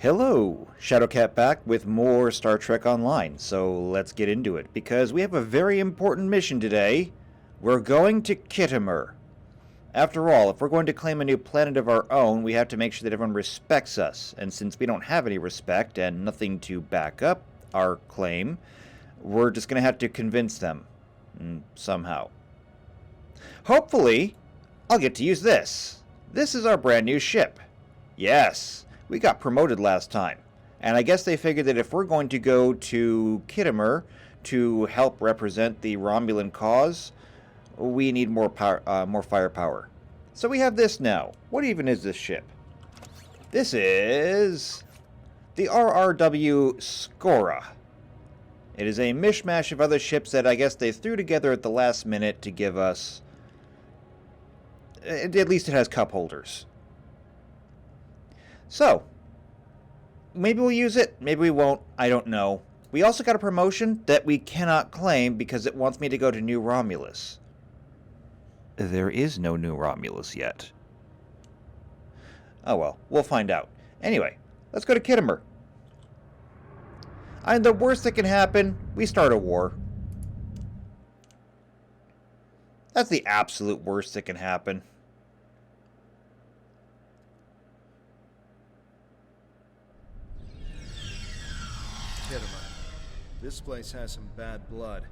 Hello, Shadowcat back with more Star Trek Online, so let's get into it, because we have a very important mission today. We're going to Kittimer. After all, if we're going to claim a new planet of our own, we have to make sure that everyone respects us, and since we don't have any respect and nothing to back up our claim, we're just going to have to convince them, somehow. Hopefully, I'll get to use this. This is our brand new ship. Yes! We got promoted last time, and I guess they figured that if we're going to go to Kittimer to help represent the Romulan cause, we need more power, more firepower. So we have this now. What even is this ship? This is the RRW Skora. It is a mishmash of other ships that I guess they threw together at the last minute to give us. At least it has cup holders. So, maybe we'll use it, maybe we won't, I don't know. We also got a promotion that we cannot claim because it wants me to go to New Romulus. There is no New Romulus yet. Oh well, we'll find out. Anyway, let's go to Kittimer. And the worst that can happen, we start a war. That's the absolute worst that can happen. This place has some bad blood.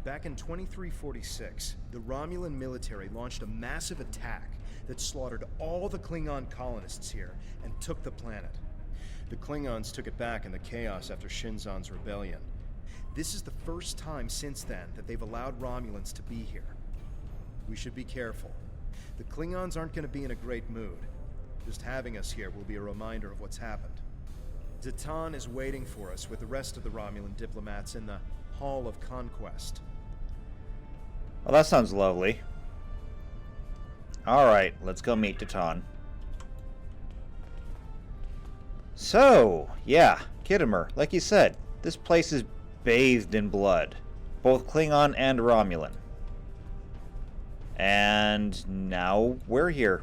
Back in 2346, the Romulan military launched a massive attack that slaughtered all the Klingon colonists here and took the planet. The Klingons took it back in the chaos after Shinzon's rebellion. This is the first time since then that they've allowed Romulans to be here. We should be careful. The Klingons aren't going to be in a great mood. Just having us here will be a reminder of what's happened. Zatan is waiting for us with the rest of the Romulan diplomats in the Hall of Conquest. Well, that sounds lovely. Alright, let's go meet Zatan. So, yeah, Kittimer, like you said, this place is bathed in blood. Both Klingon and Romulan. And now we're here.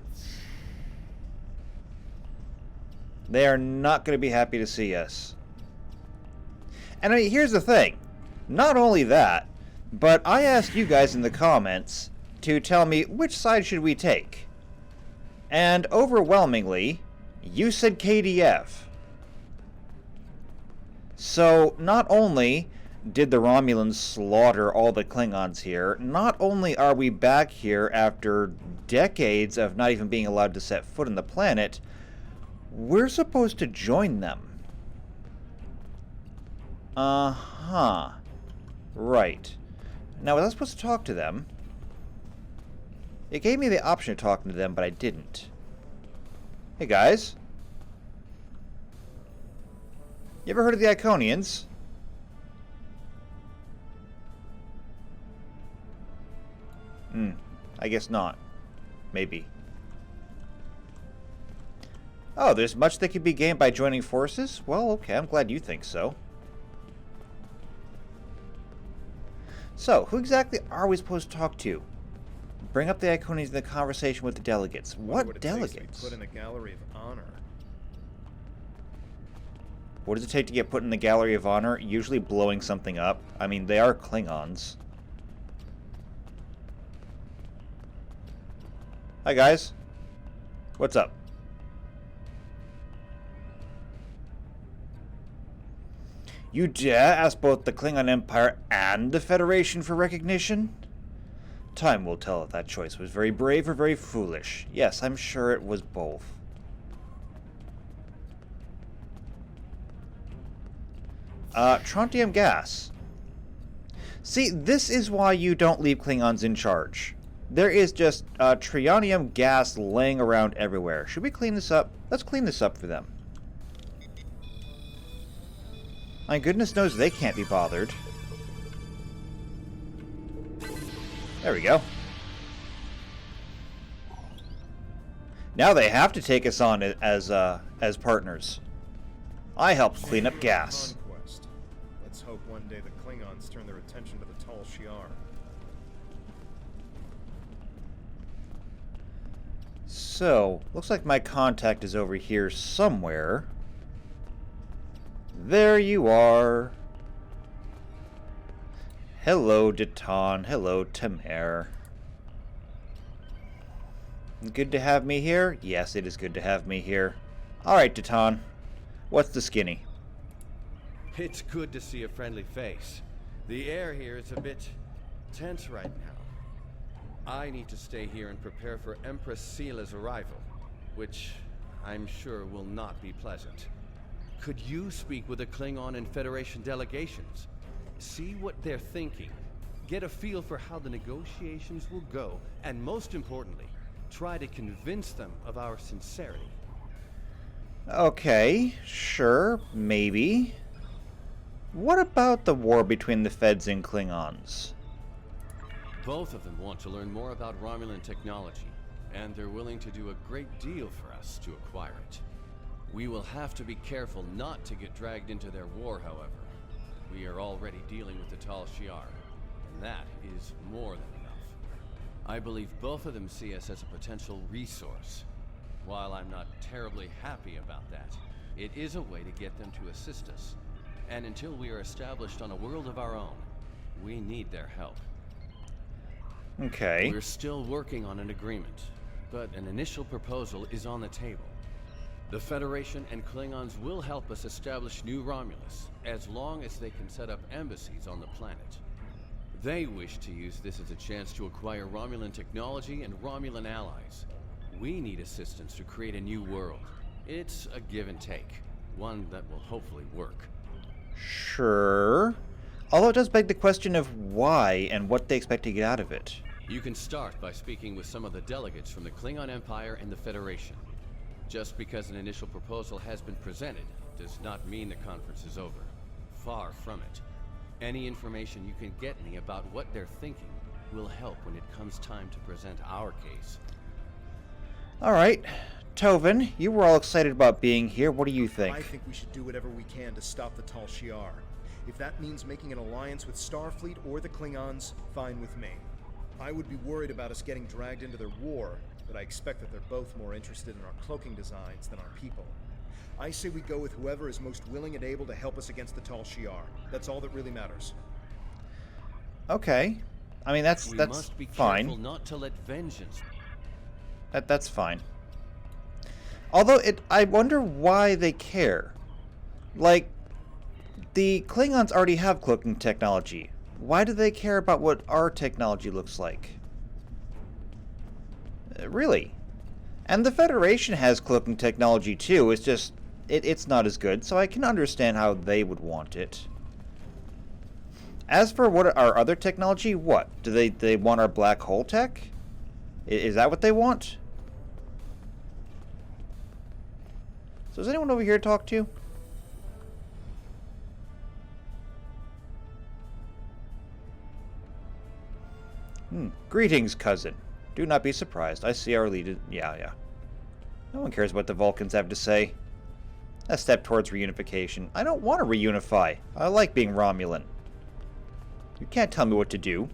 They are not going to be happy to see us. And I mean, here's the thing. Not only that, but I asked you guys in the comments to tell me which side should we take. And overwhelmingly, you said KDF. So not only did the Romulans slaughter all the Klingons here, not only are we back here after decades of not even being allowed to set foot on the planet, we're supposed to join them. Uh-huh. Right. Now, was I supposed to talk to them? It gave me the option of talking to them, but I didn't. Hey, guys. You ever heard of the Iconians? I guess not. Maybe. Oh, there's much that could be gained by joining forces? Well, okay, I'm glad you think so. So, who exactly are we supposed to talk to? Bring up the Iconians in the conversation with the delegates. What delegates? Put in a gallery of honor. What does it take to get put in the Gallery of Honor? Usually blowing something up. I mean, they are Klingons. Hi, guys. What's up? You dare ask both the Klingon Empire and the Federation for recognition? Time will tell if that choice was very brave or very foolish. Yes, I'm sure it was both. Strontium gas. See, this is why you don't leave Klingons in charge. There is just trionium gas laying around everywhere. Should we clean this up? Let's clean this up for them. My goodness knows they can't be bothered. There we go. Now they have to take us on as partners. I helped clean up gas. Conquest. Let's hope one day the Klingons turn their attention to the Tal Shiar. So, looks like my contact is over here somewhere. There you are. Hello, Deton. Hello, Tamer. Good to have me here? Yes, it is good to have me here. Alright, Deton. What's the skinny? It's good to see a friendly face. The air here is a bit tense right now. I need to stay here and prepare for Empress Seela's arrival, which I'm sure will not be pleasant. Could you speak with the Klingon and Federation delegations? See what they're thinking. Get a feel for how the negotiations will go, and most importantly, try to convince them of our sincerity. Okay, sure, maybe. What about the war between the Feds and Klingons? Both of them want to learn more about Romulan technology, and they're willing to do a great deal for us to acquire it. We will have to be careful not to get dragged into their war, however. We are already dealing with the Tal Shiar, and that is more than enough. I believe both of them see us as a potential resource. While I'm not terribly happy about that, it is a way to get them to assist us. And until we are established on a world of our own, we need their help. Okay. We're still working on an agreement, but an initial proposal is on the table. The Federation and Klingons will help us establish New Romulus, as long as they can set up embassies on the planet. They wish to use this as a chance to acquire Romulan technology and Romulan allies. We need assistance to create a new world. It's a give and take, one that will hopefully work. Sure. Although it does beg the question of why and what they expect to get out of it. You can start by speaking with some of the delegates from the Klingon Empire and the Federation. Just because an initial proposal has been presented does not mean the conference is over. Far from it. Any information you can get me about what they're thinking will help when it comes time to present our case. Alright. Tovin, you were all excited about being here. What do you think? I think we should do whatever we can to stop the Tal Shiar. If that means making an alliance with Starfleet or the Klingons, fine with me. I would be worried about us getting dragged into their war, but I expect that they're both more interested in our cloaking designs than our people. I say we go with whoever is most willing and able to help us against the Tal Shiar. That's all that really matters. Okay. I mean, that's We must be fine. careful not to let vengeance. That's fine. Although I wonder why they care. Like, the Klingons already have cloaking technology. Why do they care about what our technology looks like? Really? And the Federation has cloaking technology too. It's just it's not as good, so I can understand how they would want it. As for what our other technology, what? Do they want our black hole tech? Is that what they want? So is anyone over here to talk to? Greetings, cousin. Do not be surprised. I see our lead. Yeah. No one cares what the Vulcans have to say. A step towards reunification. I don't want to reunify. I like being Romulan. You can't tell me what to do.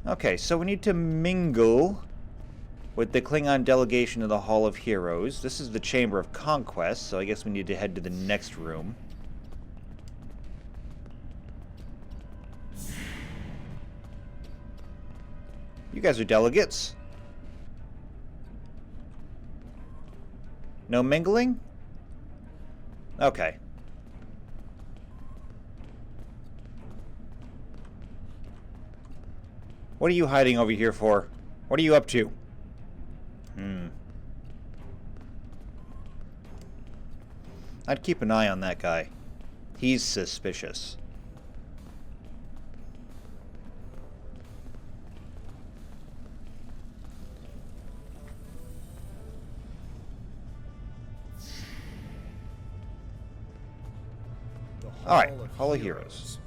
Okay, so we need to mingle with the Klingon delegation of the Hall of Heroes. This is the Chamber of Conquest, so I guess we need to head to the next room. You guys are delegates. No mingling? Okay. What are you hiding over here for? What are you up to? I'd keep an eye on that guy. He's suspicious. Alright, Hall of Heroes.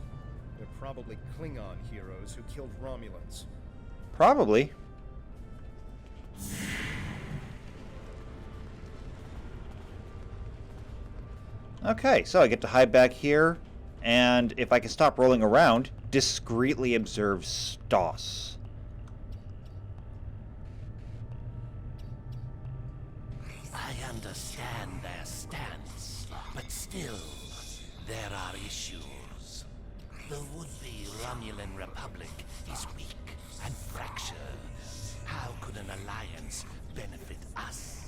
They're probably Klingon heroes who killed Romulans. Probably. Okay, so I get to hide back here, and if I can stop rolling around, discreetly observe Stoss. understand their stance, but still, there are issues. The would-be Romulan Republic is weak and fractured. How could an alliance benefit us?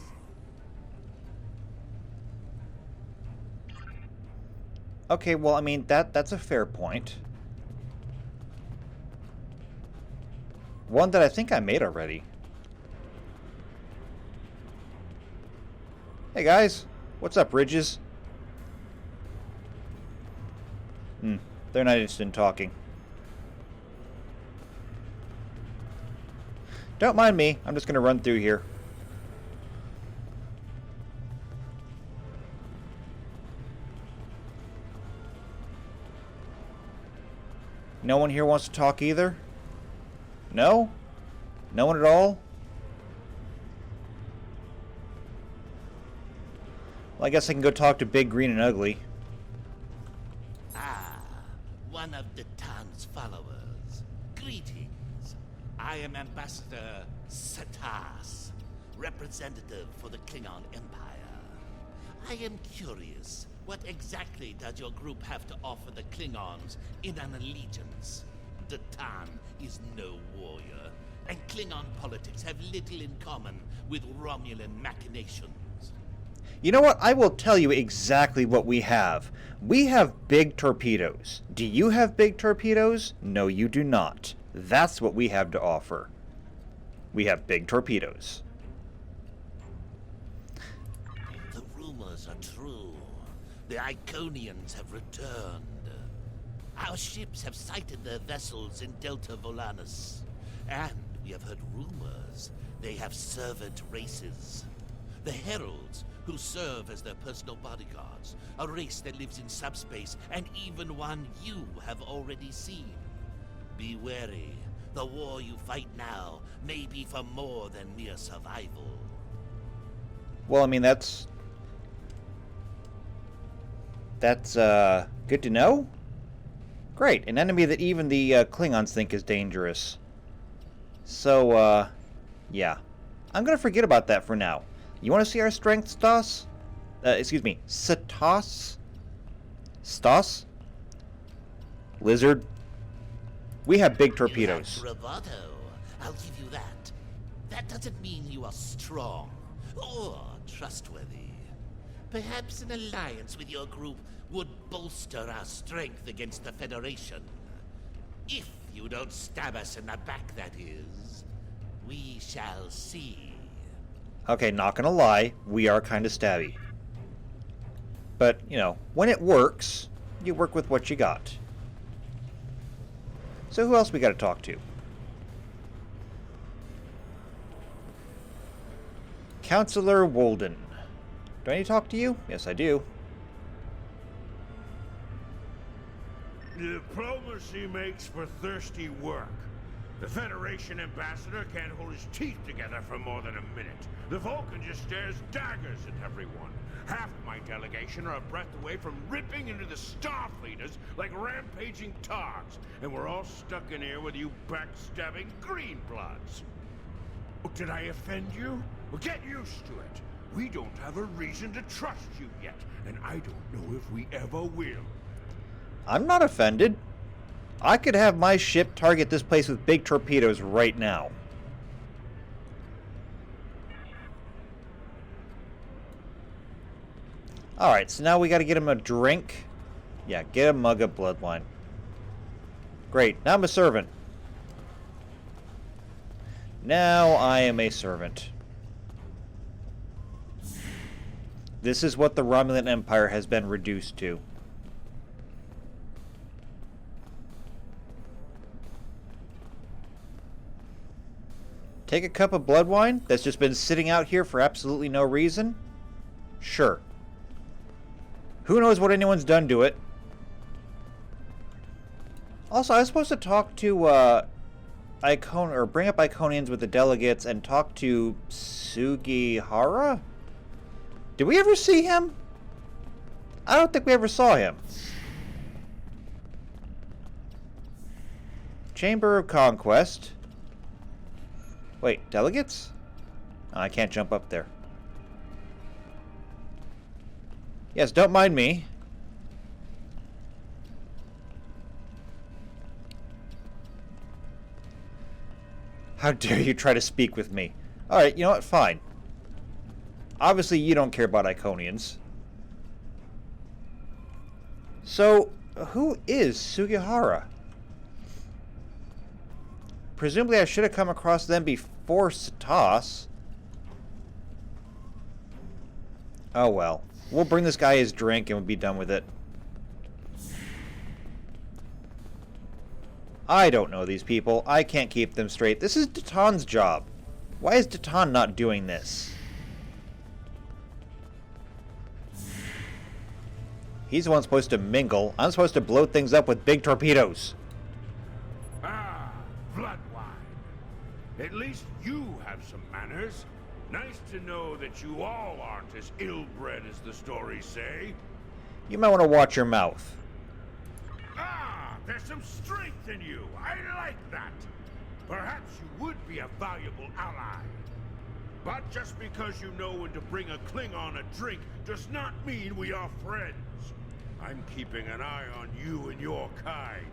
Okay, well, I mean, that's a fair point. One that I think I made already. Hey guys, what's up, Ridges? They're not interested in talking. Don't mind me, I'm just gonna run through here. No one here wants to talk either? No? No one at all? Well, I guess I can go talk to Big Green and Ugly. Ah, one of the town's followers. Greetings. I am Ambassador Satas, representative for the Klingon Empire. I am curious, what exactly does your group have to offer the Klingons in an allegiance? The Tan is no warrior, and Klingon politics have little in common with Romulan machinations. You know what? I will tell you exactly what we have. We have big torpedoes. Do you have big torpedoes? No, you do not. That's what we have to offer. We have big torpedoes. The rumors are true. The Iconians have returned. Our ships have sighted their vessels in Delta Volanus. And we have heard rumors they have servant races. The Heralds, who serve as their personal bodyguards, a race that lives in subspace, and even one you have already seen. Be wary. The war you fight now may be for more than mere survival. Well, I mean, that's good to know. Great, an enemy that even the Klingons think is dangerous. So, yeah. I'm gonna forget about that for now. You want to see our strength, Stas? Excuse me, Satas? Stas? Lizard? We have big torpedoes. You have bravado. I'll give you that. That doesn't mean you are strong or trustworthy. Perhaps an alliance with your group would bolster our strength against the Federation. If you don't stab us in the back, that is. We shall see. Okay, not gonna lie, we are kind of stabby. But, you know, when it works, you work with what you got. So who else we gotta talk to? Counselor Walden. Do I need to talk to you? Yes, I do. Diplomacy makes for thirsty work. The Federation ambassador can't hold his teeth together for more than a minute. The Vulcan just stares daggers at everyone. Half my delegation are a breath away from ripping into the Starfleeters like rampaging togs, and we're all stuck in here with you backstabbing greenbloods. Oh, did I offend you? Well, get used to it. We don't have a reason to trust you yet, and I don't know if we ever will. I'm not offended. I could have my ship target this place with big torpedoes right now. Alright, so now we gotta get him a drink. Yeah, get a mug of bloodwine. Great, now I'm a servant. Now I am a servant. This is what the Romulan Empire has been reduced to. Take a cup of blood wine that's just been sitting out here for absolutely no reason? Sure. Who knows what anyone's done to it? Also, I was supposed to talk to, bring up Iconians with the delegates and talk to Sugihara? Did we ever see him? I don't think we ever saw him. Chamber of Conquest. Wait, delegates? Oh, I can't jump up there. Yes, don't mind me. How dare you try to speak with me? Alright, you know what? Fine. Obviously, you don't care about Iconians. So, who is Sugihara? Presumably, I should have come across them before Satas. Oh well. We'll bring this guy his drink and we'll be done with it. I don't know these people. I can't keep them straight. This is Datan's job. Why is Datan not doing this? He's the one supposed to mingle. I'm supposed to blow things up with big torpedoes. Ah, blood wine. At least you have some manners. Nice to know that you all aren't as ill-bred as the stories say. You might want to watch your mouth. Ah, there's some strength in you. I like that. Perhaps you would be a valuable ally. But just because you know when to bring a Klingon a drink does not mean we are friends. I'm keeping an eye on you and your kind.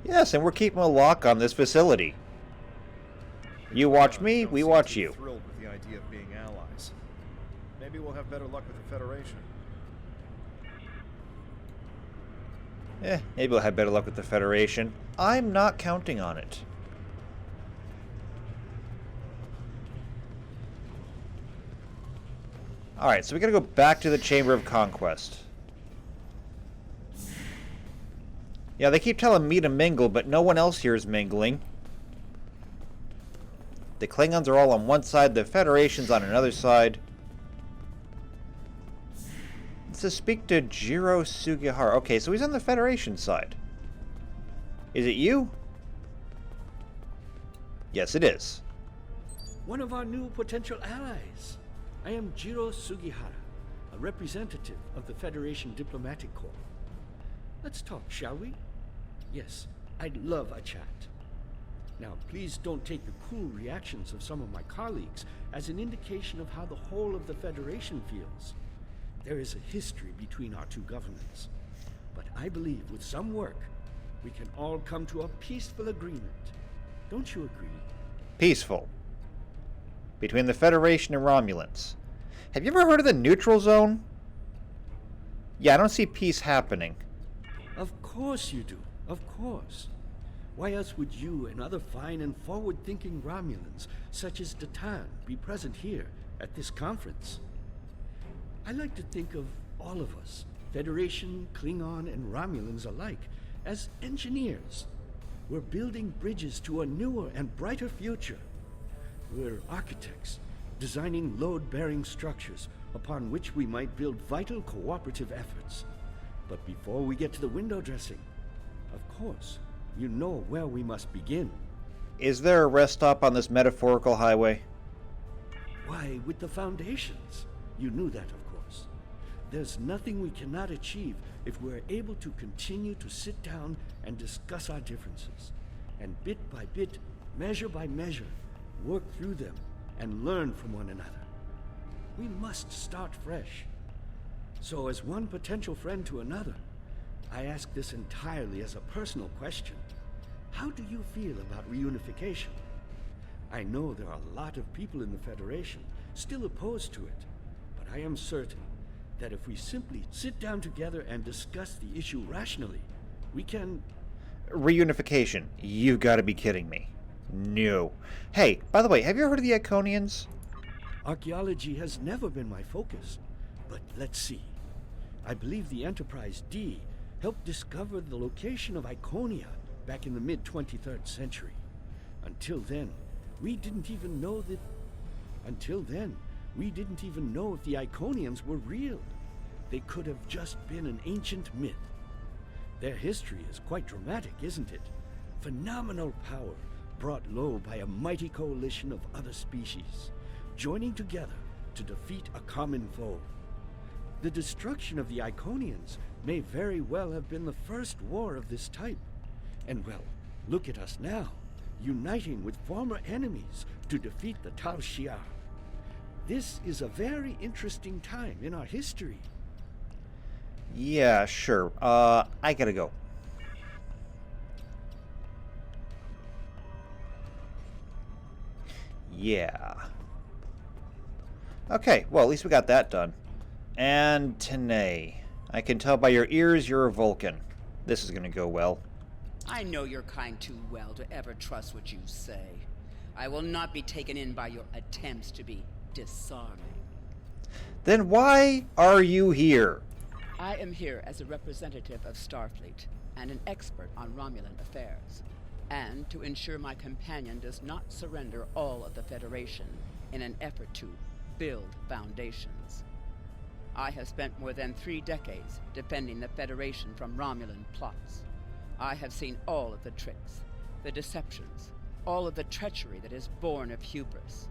Yes, and we're keeping a lock on this facility. You watch me, we watch you. Thrilled with the idea of being allies. Maybe we'll have better luck with the Federation. Maybe we'll have better luck with the Federation. I'm not counting on it. Alright, so we gotta go back to the Chamber of Conquest. Yeah, they keep telling me to mingle, but no one else here is mingling. The Klingons are all on one side, the Federation's on another side. It says speak to Jiro Sugihara. Okay, so he's on the Federation side. Is it you? Yes, it is. One of our new potential allies. I am Jiro Sugihara, a representative of the Federation Diplomatic Corps. Let's talk, shall we? Yes, I'd love a chat. Now, please don't take the cool reactions of some of my colleagues as an indication of how the whole of the Federation feels. There is a history between our two governments. But I believe with some work, we can all come to a peaceful agreement. Don't you agree? Peaceful. Between the Federation and Romulans. Have you ever heard of the neutral zone? Yeah, I don't see peace happening. Of course you do. Of course. Why else would you and other fine and forward-thinking Romulans, such as Datan, be present here at this conference? I like to think of all of us, Federation, Klingon, and Romulans alike, as engineers. We're building bridges to a newer and brighter future. We're architects, designing load-bearing structures upon which we might build vital cooperative efforts. But before we get to the window dressing, of course, you know where we must begin. Is there a rest stop on this metaphorical highway? Why, with the foundations. You knew that, of course. There's nothing we cannot achieve if we're able to continue to sit down and discuss our differences, and bit by bit, measure by measure, work through them and learn from one another. We must start fresh. So as one potential friend to another, I ask this entirely as a personal question. How do you feel about reunification? I know there are a lot of people in the Federation still opposed to it, but I am certain that if we simply sit down together and discuss the issue rationally, we can... Reunification. You've got to be kidding me. No. Hey, by the way, have you heard of the Iconians? Archaeology has never been my focus, but let's see. I believe the Enterprise D helped discover the location of Iconia back in the mid-23rd century. Until then, we didn't even know if the Iconians were real. They could have just been an ancient myth. Their history is quite dramatic, isn't it? Phenomenal power brought low by a mighty coalition of other species, joining together to defeat a common foe. The destruction of the Iconians may very well have been the first war of this type. And well, look at us now, uniting with former enemies to defeat the Tal Shiar. This is a very interesting time in our history. Yeah, sure. I gotta go. Yeah. Okay, well, at least we got that done. And Tanae, I can tell by your ears you're a Vulcan. This is gonna go well. I know your kind too well to ever trust what you say. I will not be taken in by your attempts to be disarming. Then why are you here? I am here as a representative of Starfleet and an expert on Romulan affairs, and to ensure my companion does not surrender all of the Federation in an effort to build foundations. I have spent more than 3 decades defending the Federation from Romulan plots. I have seen all of the tricks, the deceptions, all of the treachery that is born of hubris.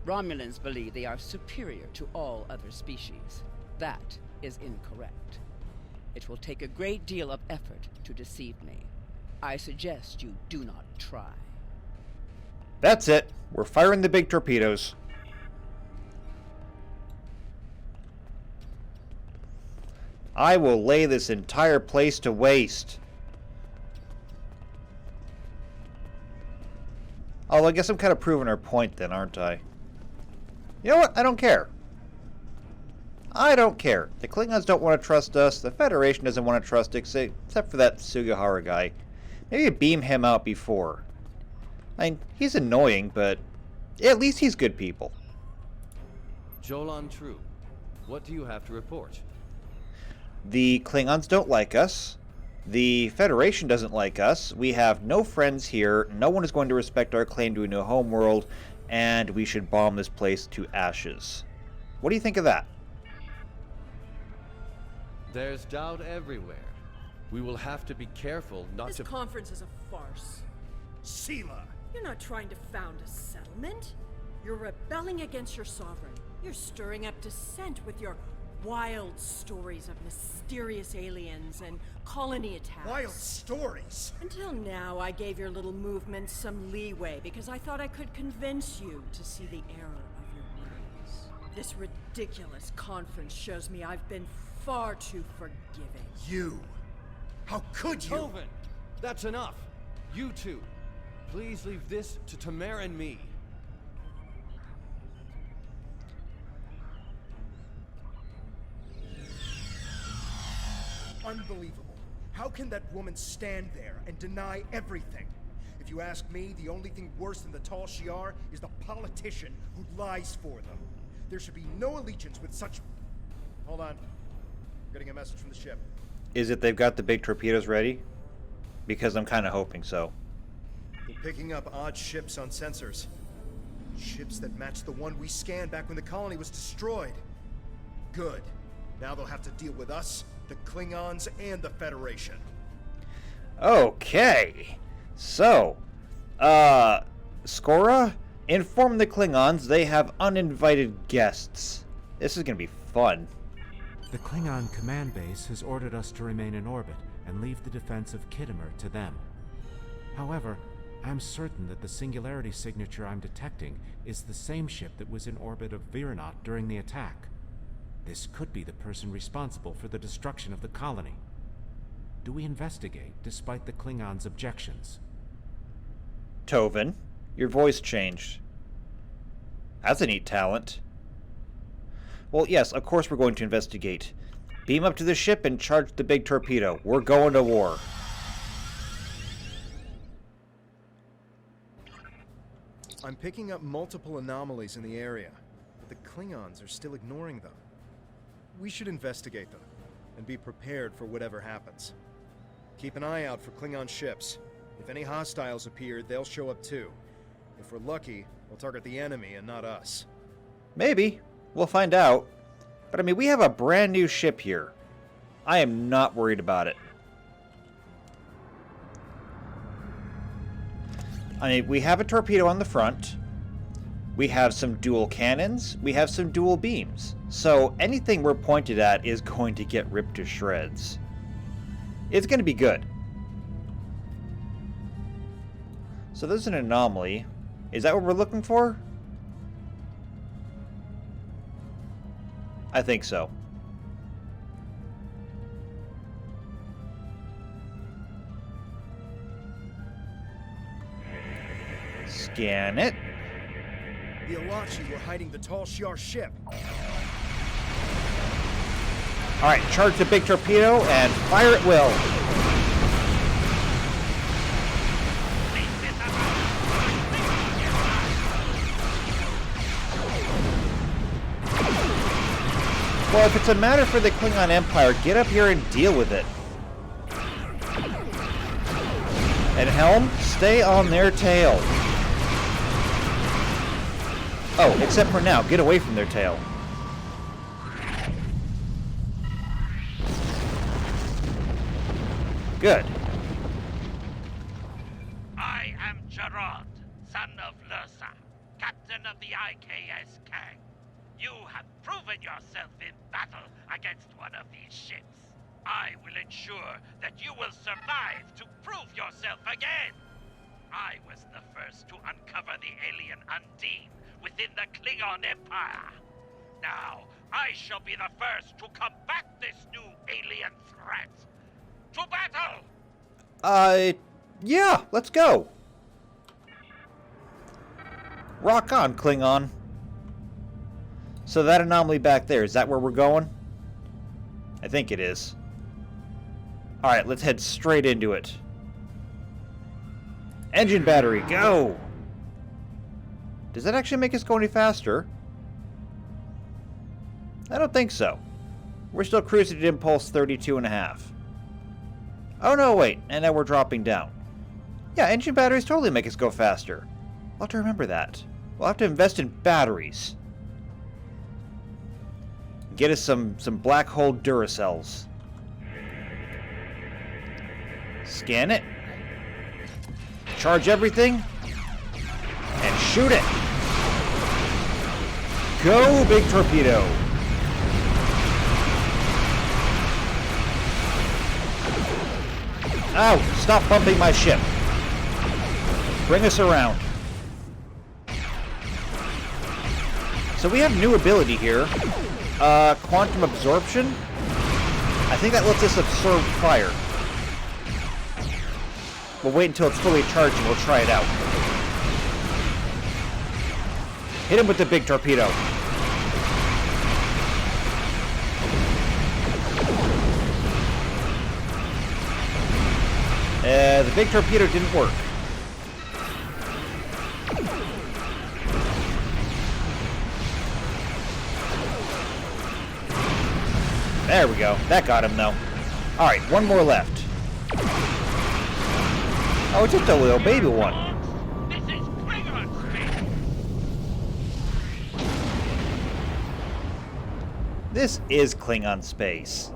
Romulans believe they are superior to all other species. That is incorrect. It will take a great deal of effort to deceive me. I suggest you do not try. That's it. We're firing the big torpedoes. I will lay this entire place to waste. Although I guess I'm kind of proving our point then, aren't I? You know what? I don't care. I don't care. The Klingons don't want to trust us. The Federation doesn't want to trust us, except for that Sugihara guy. Maybe beam him out before. I mean, he's annoying, but at least he's good people. Jolan True, what do you have to report? The Klingons don't like us. The Federation doesn't like us. We have no friends here. No one is going to respect our claim to a new homeworld, and we should bomb this place to ashes. What do you think of that? There's doubt everywhere. We will have to be careful not This to... conference is a farce. Sela! You're not trying to found a settlement. You're rebelling against your sovereign. You're stirring up dissent with your wild stories of mysterious aliens and colony attacks. Wild stories? Until now, I gave your little movement some leeway because I thought I could convince you to see the error of your ways. This ridiculous conference shows me I've been far too forgiving. You! How could you? Tovin! That's enough! You two, please leave this to Tamara and me. Unbelievable. How can that woman stand there and deny everything? If you ask me, the only thing worse than the Tal Shiar is the politician who lies for them. There should be no allegiance with such... Hold on. I'm getting a message from the ship. Is it they've got the big torpedoes ready? Because I'm kind of hoping so. They're picking up odd ships on sensors. Ships that match the one we scanned back when the colony was destroyed. Good. Now they'll have to deal with us, the Klingons, and the Federation. Okay. So, Skora, inform the Klingons they have uninvited guests. This is gonna be fun. The Klingon command base has ordered us to remain in orbit and leave the defense of Khitomer to them. However, I'm certain that the singularity signature I'm detecting is the same ship that was in orbit of Viranot during the attack. This could be the person responsible for the destruction of the colony. Do we investigate despite the Klingons' objections? Tovin, your voice changed. That's a neat talent. Well, yes, of course we're going to investigate. Beam up to the ship and charge the big torpedo. We're going to war. I'm picking up multiple anomalies in the area, but the Klingons are still ignoring them. We should investigate them, and be prepared for whatever happens. Keep an eye out for Klingon ships. If any hostiles appear, they'll show up too. If we're lucky, they'll target the enemy and not us. Maybe. We'll find out. But I mean, we have a brand new ship here. I am not worried about it. I mean, we have a torpedo on the front. We have some dual cannons. We have some dual beams. So anything we're pointed at is going to get ripped to shreds. It's going to be good. So there's an anomaly. Is that what we're looking for? I think so. Scan it. The Alachi were hiding the Tall Shiar ship. Alright, charge the big torpedo and fire at will. Well, if it's a matter for the Klingon Empire, get up here and deal with it. And Helm, stay on their tail. Oh, except for now, get away from their tail. Good. I am Gerard, son of Lursa, captain of the IKS Kang. You have proven yourself in battle against one of these ships. I will ensure that you will survive to prove yourself again. I was the first to uncover the alien Undine within the Klingon Empire. Now, I shall be the first to combat this new alien threat. To battle! Yeah, let's go. Rock on, Klingon. So that anomaly back there, is that where we're going? I think it is. Alright, let's head straight into it. Engine battery, go! Does that actually make us go any faster? I don't think so. We're still cruising at impulse 32.5. Oh no, wait, and now we're dropping down. Yeah, engine batteries totally make us go faster. I'll have to remember that. We'll have to invest in batteries. Get us some black hole Duracells. Scan it. Charge everything. And shoot it. Go, big torpedo. Ow! Stop bumping my ship. Bring us around. So we have new ability here. Quantum absorption. I think that lets us absorb fire. We'll wait until it's fully charged and we'll try it out. Hit him with the big torpedo. The big torpedo didn't work. There we go. That got him, though. Alright, one more left. Oh, it's just a little baby one. This is Klingon space! This is Klingon space.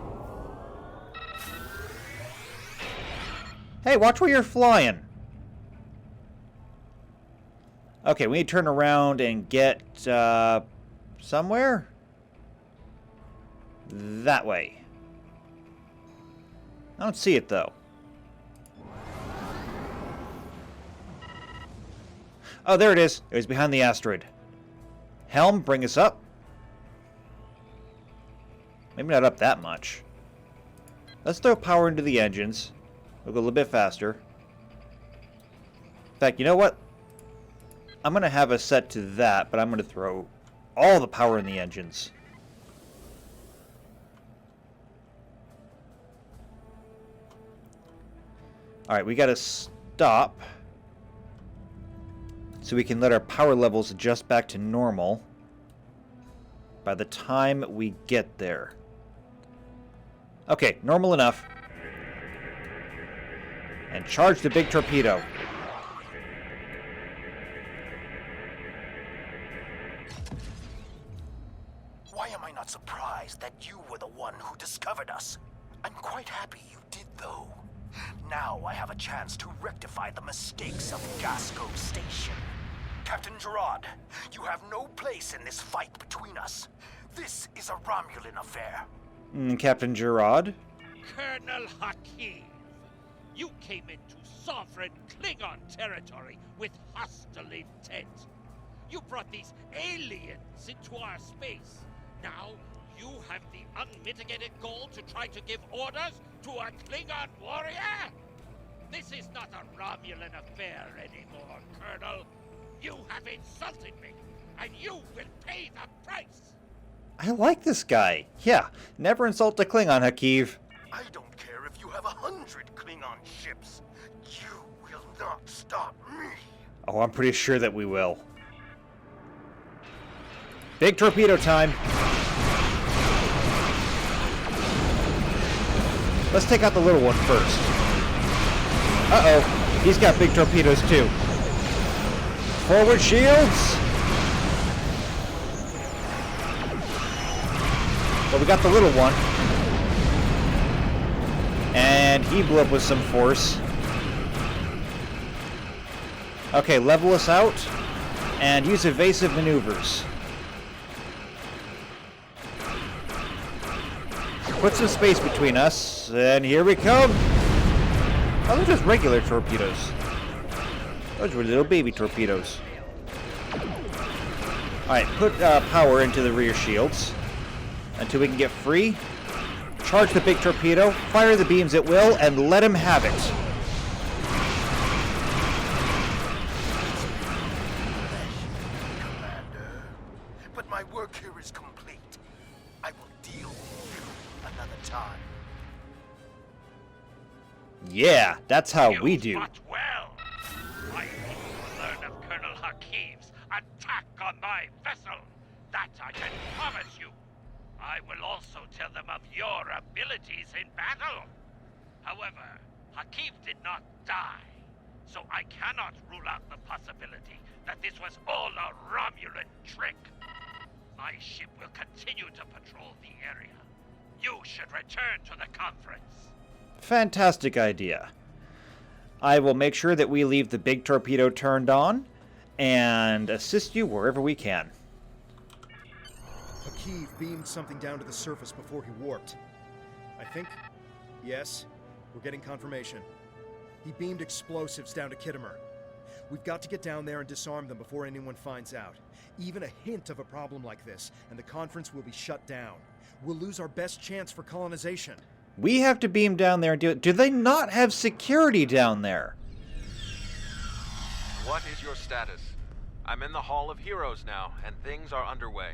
Hey, watch where you're flying. Okay, we need to turn around and get, somewhere? That way. I don't see it, though. Oh, there it is. It was behind the asteroid. Helm, bring us up. Maybe not up that much. Let's throw power into the engines. We'll go a little bit faster. In fact, you know what? I'm going to have us set to that, but I'm going to throw all the power in the engines. Alright, we got to stop so we can let our power levels adjust back to normal by the time we get there. Okay, normal enough. And charge the big torpedo. Why am I not surprised that you were the one who discovered us? I'm quite happy you did, though. Now I have a chance to rectify the mistakes of Gasco Station. Captain Gerard, you have no place in this fight between us. This is a Romulan affair. Captain Gerard? Colonel Hakim, you came into sovereign Klingon territory with hostile intent. You brought these aliens into our space. Now, you have the unmitigated goal to try to give orders to a Klingon warrior? This is not a Romulan affair anymore, Colonel. You have insulted me, and you will pay the price! I like this guy. Yeah, never insult a Klingon, Hakiv. I don't care if you have 100 Klingon ships. You will not stop me. Oh, I'm pretty sure that we will. Big torpedo time. Let's take out the little one first. Uh-oh. He's got big torpedoes, too. Forward shields! But we got the little one. And he blew up with some force. Okay, level us out. And use evasive maneuvers. Put some space between us. And here we come. Oh, they're just regular torpedoes. Those were little baby torpedoes. Alright, put power into the rear shields until we can get free. Charge the big torpedo, fire the beams at will, and let him have it. Commander, but my work here is complete. I will deal with you another time. Yeah, that's how we do. But well, I hope you learn of Colonel Hakiv's attack on my vessel. That I can promise you. I will also tell them of your abilities in battle. However, Hakiv did not die, so I cannot rule out the possibility that this was all a Romulan trick. My ship will continue to patrol the area. You should return to the conference. Fantastic idea. I will make sure that we leave the big torpedo turned on and assist you wherever we can. Hakiv beamed something down to the surface before he warped. I think? Yes. We're getting confirmation. He beamed explosives down to Kittimer. We've got to get down there and disarm them before anyone finds out. Even a hint of a problem like this, and the conference will be shut down. We'll lose our best chance for colonization. We have to beam down there and do it. Do they not have security down there? What is your status? I'm in the Hall of Heroes now, and things are underway.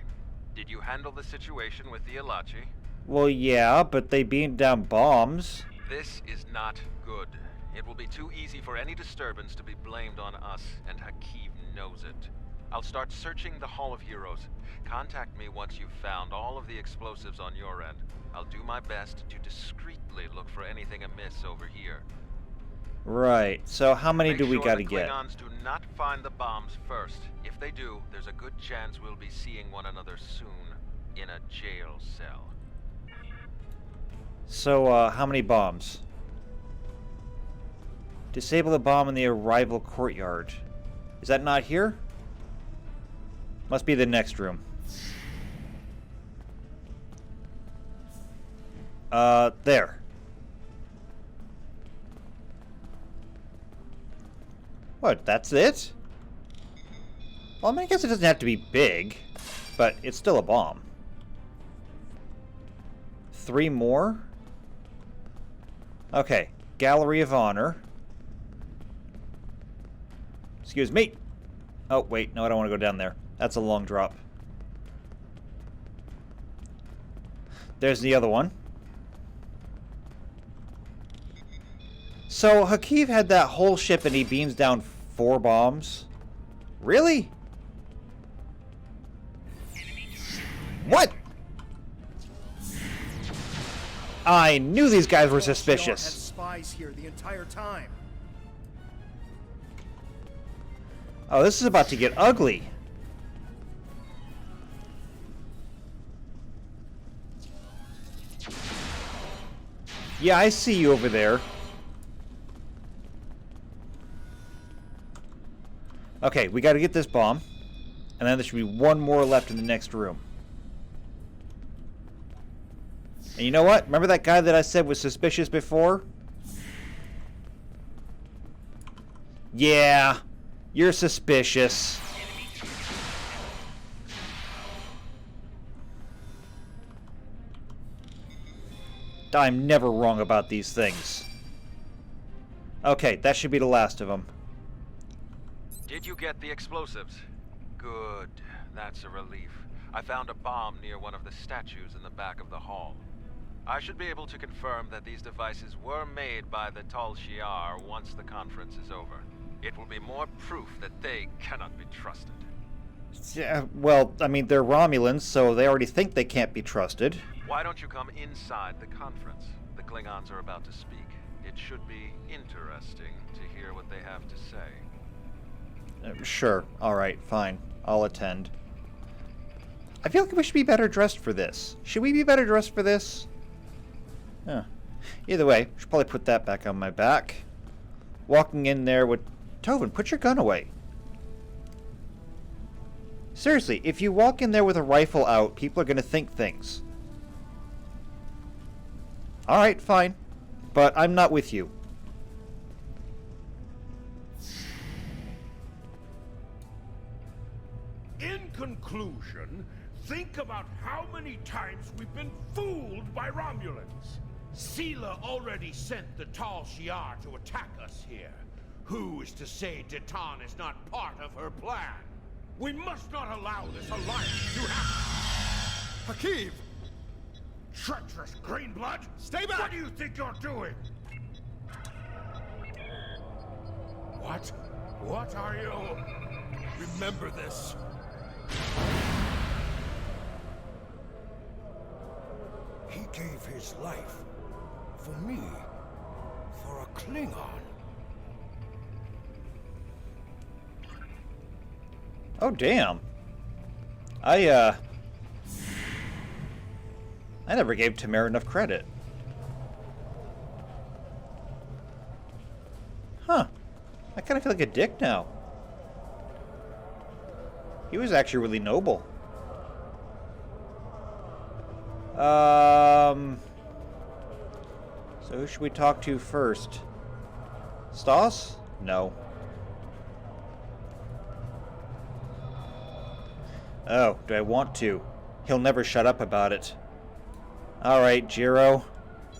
Did you handle the situation with the Ilachi? Well, yeah, but they beamed down bombs. This is not good. It will be too easy for any disturbance to be blamed on us, and Hakiv knows it. I'll start searching the Hall of Heroes. Contact me once you've found all of the explosives on your end. I'll do my best to discreetly look for anything amiss over here. Right, so how many do we gotta Make get? sure the Klingons do not find the bombs first. If they do, there's a good chance we'll be seeing one another soon in a jail cell. So, how many bombs? Disable the bomb in the arrival courtyard. Is that not here? Must be the next room. There. What, that's it? Well, I mean, I guess it doesn't have to be big, but it's still a bomb. 3 more? Okay, Gallery of Honor. Excuse me. Oh, wait, no, I don't want to go down there. That's a long drop. There's the other one. So, Hakiv had that whole ship and he beams down 4 bombs? Really? What? I knew these guys were Had suspicious. spies here the entire time. Oh, this is about to get ugly. Yeah, I see you over there. Okay, we gotta get this bomb. And then there should be one more left in the next room. And you know what? Remember that guy that I said was suspicious before? Yeah, you're suspicious. I'm never wrong about these things. Okay, that should be the last of them. Did you get the explosives? Good. That's a relief. I found a bomb near one of the statues in the back of the hall. I should be able to confirm that these devices were made by the Tal Shiar once the conference is over. It will be more proof that they cannot be trusted. Yeah, well, I mean, they're Romulans, so they already think they can't be trusted. Why don't you come inside the conference? The Klingons are about to speak. It should be interesting to hear what they have to say. Sure. Alright, fine. I'll attend. I feel like we should be better dressed for this. Should we be better dressed for this? Huh. Either way, I should probably put that back on my back. Walking in there with... Tovin, put your gun away. Seriously, if you walk in there with a rifle out, people are going to think things. Alright, fine. But I'm not with you. In conclusion, think about how many times we've been fooled by Romulans. Sela already sent the Tal Shiar to attack us here. Who is to say Detan is not part of her plan? We must not allow this alliance to happen. Hakeem! Treacherous Greenblood! Stay back! What do you think you're doing? What? What are you? Remember this. He gave his life for me, for a Klingon. Oh, damn. I never gave Tamara enough credit. Huh. I kind of feel like a dick now. He was actually really noble. So who should we talk to first? Stas? No. Oh, do I want to? He'll never shut up about it. Alright, Jiro.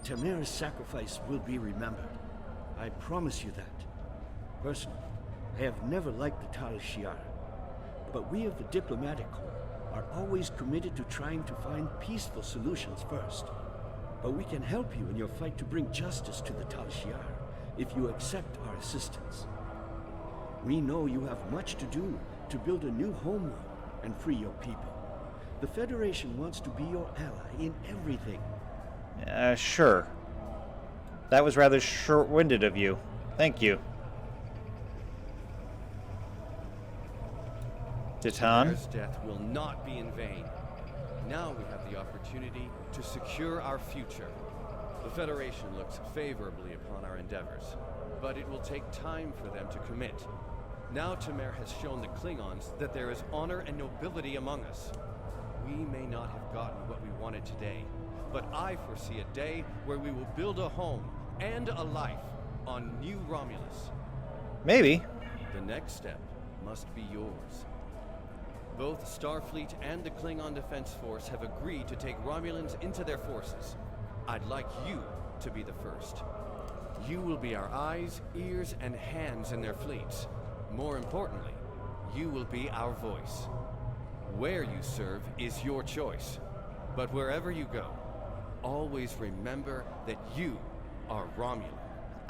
Tamara's sacrifice will be remembered. I promise you that. Personally, I have never liked the Tal Shiar, but we of the Diplomatic Corps are always committed to trying to find peaceful solutions first. But we can help you in your fight to bring justice to the Tal Shiar if you accept our assistance. We know you have much to do to build a new homeworld and free your people. The Federation wants to be your ally in everything. Sure. That was rather short-winded of you. Thank you. Detan? Tamara's death will not be in vain. Now we have the opportunity to secure our future. The Federation looks favorably upon our endeavors, but it will take time for them to commit. Now Tamara has shown the Klingons that there is honor and nobility among us. We may not have gotten what we wanted today, but I foresee a day where we will build a home and a life on New Romulus. Maybe. The next step must be yours. Both Starfleet and the Klingon Defense Force have agreed to take Romulans into their forces. I'd like you to be the first. You will be our eyes, ears, and hands in their fleets. More importantly, you will be our voice. Where you serve is your choice. But wherever you go, always remember that you are Romulan.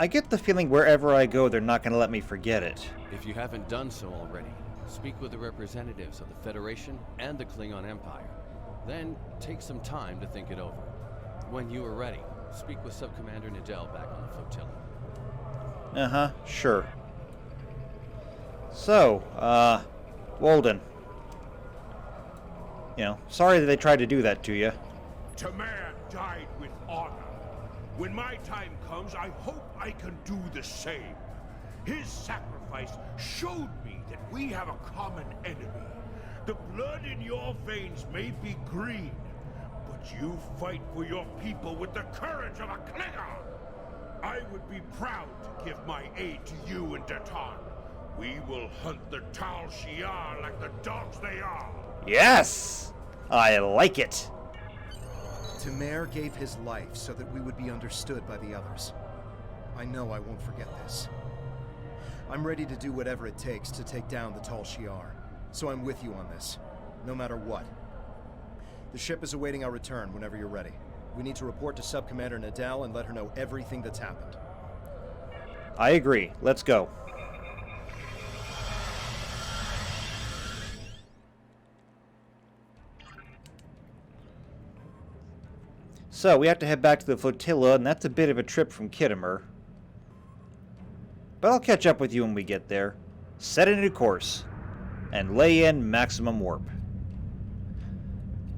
I get the feeling wherever I go, they're not going to let me forget it. If you haven't done so already, speak with the representatives of the Federation and the Klingon Empire. Then take some time to think it over. When you are ready, speak with Subcommander Nidell back on the flotilla. Uh-huh, sure. So, Walden. You know, sorry that they tried to do that to you. Tamara died with honor. When my time comes, I hope I can do the same. His sacrifice showed me that we have a common enemy. The blood in your veins may be green, but you fight for your people with the courage of a Klingon. I would be proud to give my aid to you and Detan. We will hunt the Tal Shiar like the dogs they are. Yes! I like it. Tamara gave his life so that we would be understood by the others. I know I won't forget this. I'm ready to do whatever it takes to take down the Tal Shiar, so I'm with you on this, no matter what. The ship is awaiting our return whenever you're ready. We need to report to Sub-Commander Nadal and let her know everything that's happened. I agree. Let's go. So, we have to head back to the flotilla, and that's a bit of a trip from Kittimer. But I'll catch up with you when we get there. Set a new course. And lay in maximum warp.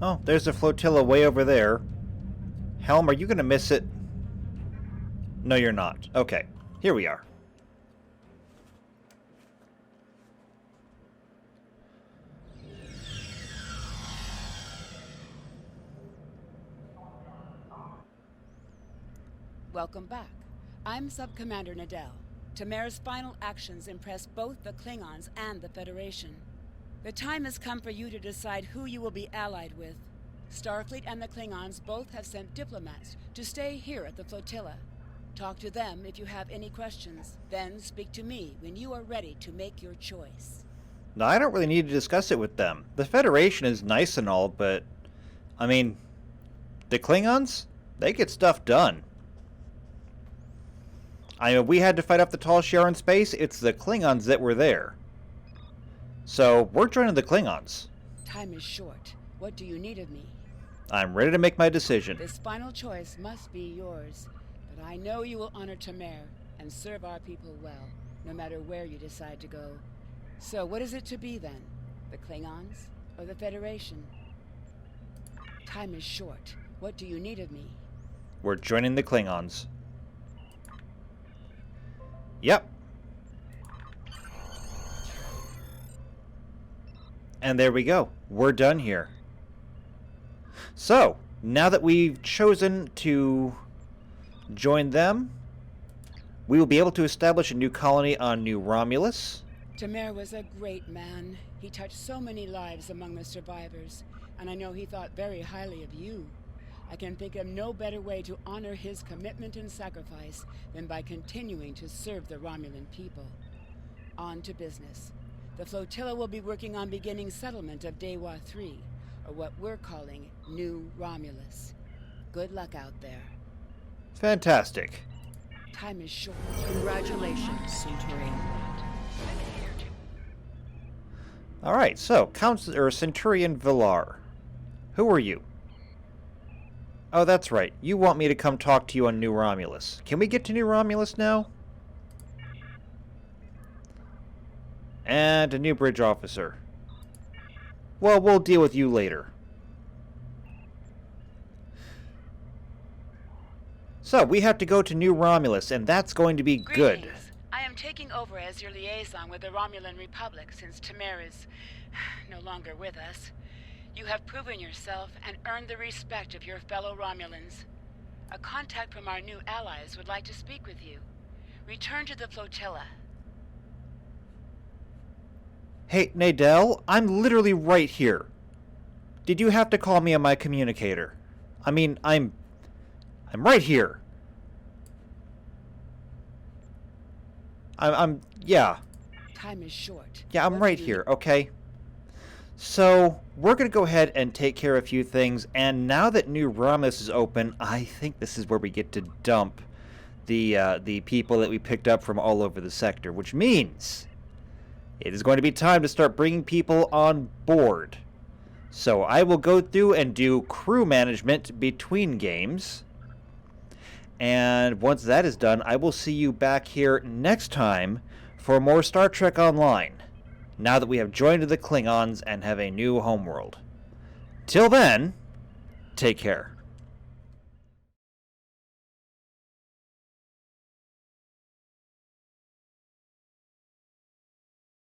Oh, there's the flotilla way over there. Helm, are you going to miss it? No, you're not. Okay, here we are. Welcome back. I'm Sub-Commander Nadal. Tamer's final actions impressed both the Klingons and the Federation. The time has come for you to decide who you will be allied with. Starfleet and the Klingons both have sent diplomats to stay here at the flotilla. Talk to them if you have any questions. Then speak to me when you are ready to make your choice. No, I don't really need to discuss it with them. The Federation is nice and all, but... I mean... the Klingons? They get stuff done. I mean, we had to fight off the Tal Shiar in space. It's the Klingons that were there. So, we're joining the Klingons. Time is short. What do you need of me? I'm ready to make my decision. This final choice must be yours. But I know you will honor Tamer and serve our people well, no matter where you decide to go. So, what is it to be then? The Klingons or the Federation? Time is short. What do you need of me? We're joining the Klingons. Yep. And there we go. We're done here. So, now that we've chosen to join them, we will be able to establish a new colony on New Romulus. Tamer was a great man. He touched so many lives among the survivors, and I know he thought very highly of you. I can think of no better way to honor his commitment and sacrifice than by continuing to serve the Romulan people. On to business. The flotilla will be working on beginning settlement of Dewa 3, or what we're calling New Romulus. Good luck out there. Fantastic. Time is short. Congratulations, Centurion. Alright, so, Centurion Villar. Who are you? Oh, that's right. You want me to come talk to you on New Romulus. Can we get to New Romulus now? And a new bridge officer. Well, we'll deal with you later. So, we have to go to New Romulus, and that's going to be good. Greetings. I am taking over as your liaison with the Romulan Republic since Tamer is no longer with us. You have proven yourself and earned the respect of your fellow Romulans. A contact from our new allies would like to speak with you. Return to the flotilla. Hey, Nadel, I'm literally right here. Did you have to call me on my communicator? I mean, I'm right here. Yeah. Time is short. Yeah, I'm What right do you here, okay? So, we're going to go ahead and take care of a few things, and now that New Romulus is open, I think this is where we get to dump the people that we picked up from all over the sector, which means it is going to be time to start bringing people on board. So, I will go through and do crew management between games, and once that is done, I will see you back here next time for more Star Trek Online, now that we have joined the Klingons and have a new homeworld. Till then, take care.